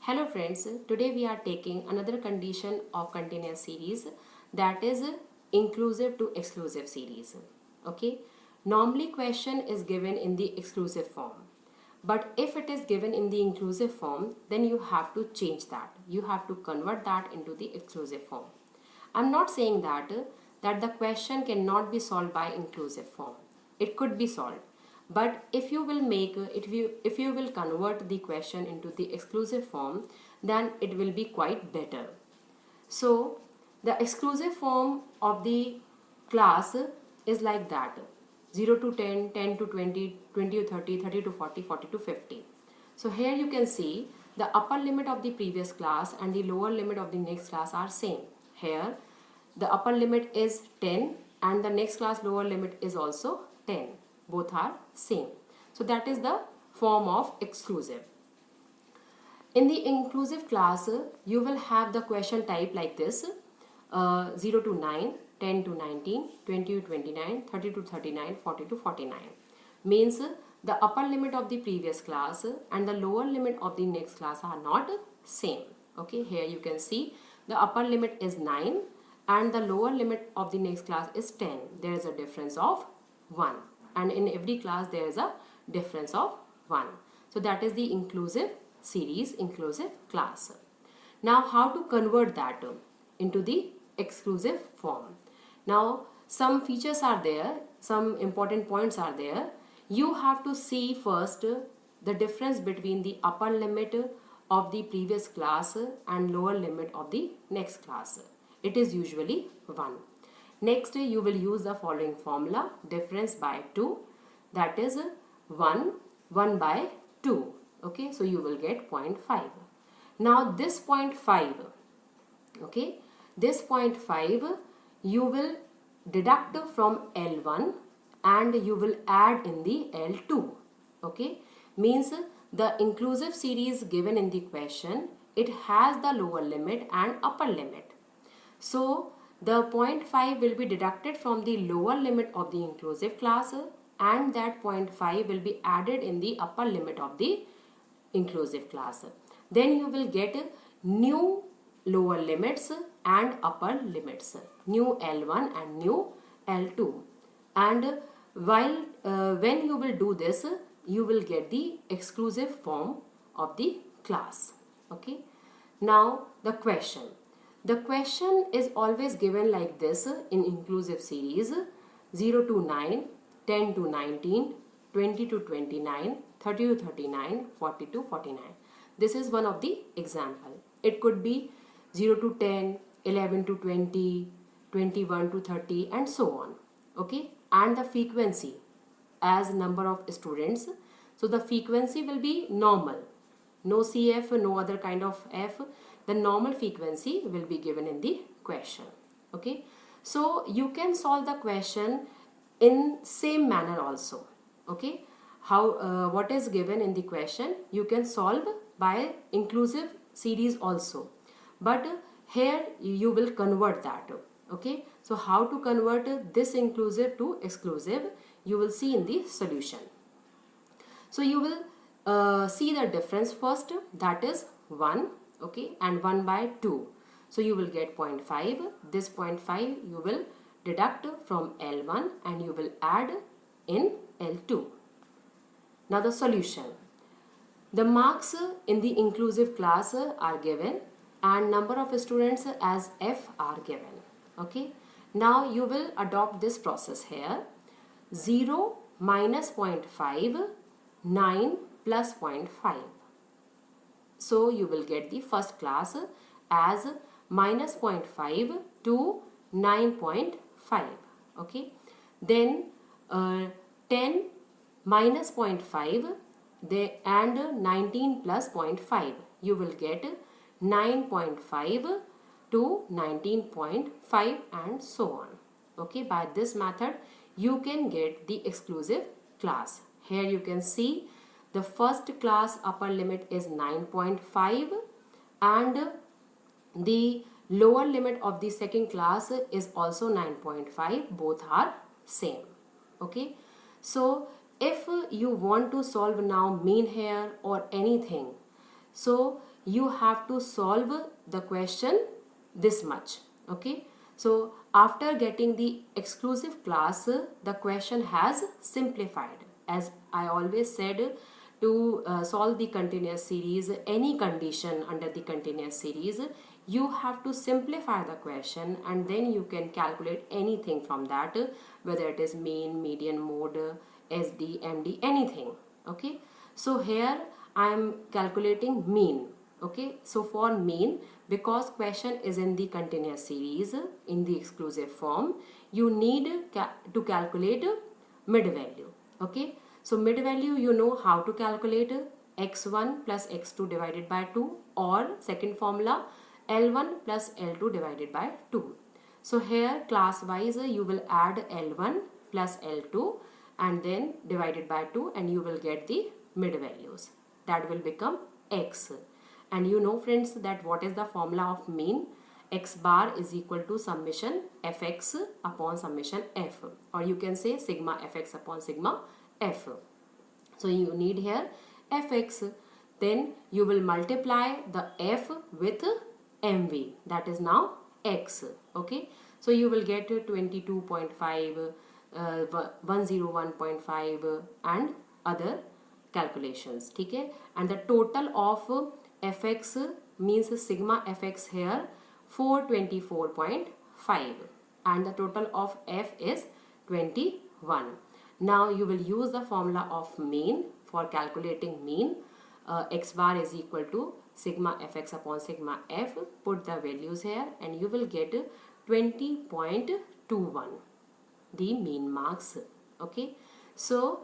Hello friends, today we are taking another condition of continuous series, that is inclusive to exclusive series. Okay, normally question is given in the exclusive form, but if it is given in the inclusive form, then you have to change that. You have to convert that into the exclusive form. I'm not saying that the question cannot be solved by inclusive form. It could be solved, but if you will convert the question into the exclusive form, then it will be quite better. So the exclusive form of the class is like that: 0 to 10, 10 to 20, 20 to 30, 30 to 40, 40 to 50. So here you can see the upper limit of the previous class and the lower limit of the next class are same. Here the upper limit is 10 and the next class lower limit is also 10. Both are same. So that is the form of exclusive. In the inclusive class, you will have the question type like this: 0 to 9, 10 to 19, 20 to 29, 30 to 39, 40 to 49. Means the upper limit of the previous class and the lower limit of the next class are not same. Okay, here you can see the upper limit is 9 and the lower limit of the next class is 10. There is a difference of 1, and in every class there is a difference of 1. So that is the inclusive series, inclusive class. Now how to convert that into the exclusive form? Now some features are there, some important points are there. You have to see first the difference between the upper limit of the previous class and lower limit of the next class. It is usually 1. Next, you will use the following formula: difference by 2, that is 1 by 2. Okay, so you will get 0.5. Now this 0.5, okay, this 0.5 you will deduct from L1 and you will add in the L2. Okay, means the inclusive series given in the question, it has the lower limit and upper limit. So the 0.5 will be deducted from the lower limit of the inclusive class and that 0.5 will be added in the upper limit of the inclusive class. Then you will get new lower limits and upper limits, new L1 and new L2. And when you will do this, you will get the exclusive form of the class. Okay. Now the question. The question is always given like this in inclusive series: 0 to 9, 10 to 19, 20 to 29, 30 to 39, 40 to 49. This is one of the example. It could be 0 to 10, 11 to 20, 21 to 30 and so on. Okay, and the frequency as number of students. So the frequency will be normal. No CF, no other kind of F. The normal frequency will be given in the question. Okay, so you can solve the question in same manner also. Okay, how what is given in the question you can solve by inclusive series also, but here you will convert that. Okay, so how to convert this inclusive to exclusive, you will see in the solution. So you will see the difference first, that is 1, okay, and 1 by 2. So you will get 0.5. This 0.5 you will deduct from L1 and you will add in L2. Now the solution. The marks in the inclusive class are given and number of students as F are given. Okay. Now you will adopt this process here: 0 minus 0.5, 9 plus 0.5. So you will get the first class as minus 0.5 to 9.5. Okay. Then 10 minus 0.5 and 19 plus 0.5. You will get 9.5 to 19.5 and so on. Okay. By this method you can get the exclusive class. Here you can see the first class upper limit is 9.5 and the lower limit of the second class is also 9.5. Both are same. Okay. So if you want to solve now mean here or anything, so you have to solve the question this much. Okay, so after getting the exclusive class, the question has simplified. As I always said, to solve the continuous series, any condition under the continuous series, you have to simplify the question, and then you can calculate anything from that, whether it is mean, median, mode, SD, MD, anything. Okay, so here I am calculating mean. Okay, so for mean, because question is in the continuous series in the exclusive form, you need to calculate mid value. Okay, so mid value, you know how to calculate x1 plus x2 divided by 2, or second formula L1 plus L2 divided by 2. So here class wise you will add L1 plus L2 and then divided by 2, and you will get the mid values. That will become x. And you know friends that what is the formula of mean? X bar is equal to summation fx upon summation f, or you can say sigma fx upon sigma f. So you need here fx, then you will multiply the f with mv, that is now x. Okay, so you will get 22.5, 101.5 and other calculations. Okay, and the total of fx means sigma fx here 424.5, and the total of f is 21. Now you will use the formula of mean for calculating mean. X bar is equal to sigma fx upon sigma f. Put the values here and you will get 20.21, the mean marks. Okay, so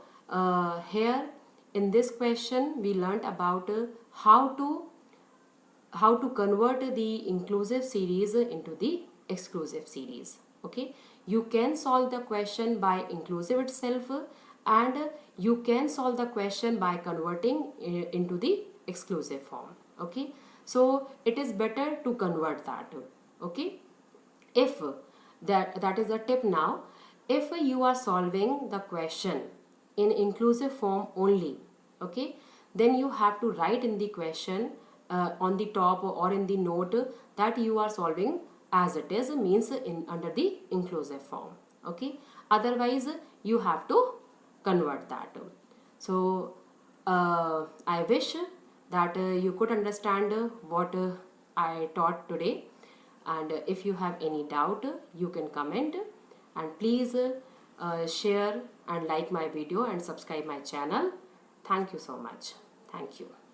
here in this question we learnt about how to convert the inclusive series into the exclusive series. Okay, you can solve the question by inclusive itself, and you can solve the question by converting into the exclusive form. Okay, so it is better to convert that. Okay, if that is a tip. Now if you are solving the question in inclusive form only, okay, then you have to write in the question on the top or in the note that you are solving as it is, means in under the inclusive form. Okay, otherwise you have to convert that. So I wish that you could understand what I taught today, and if you have any doubt you can comment, and please share and like my video and subscribe my channel. Thank you so much. Thank you.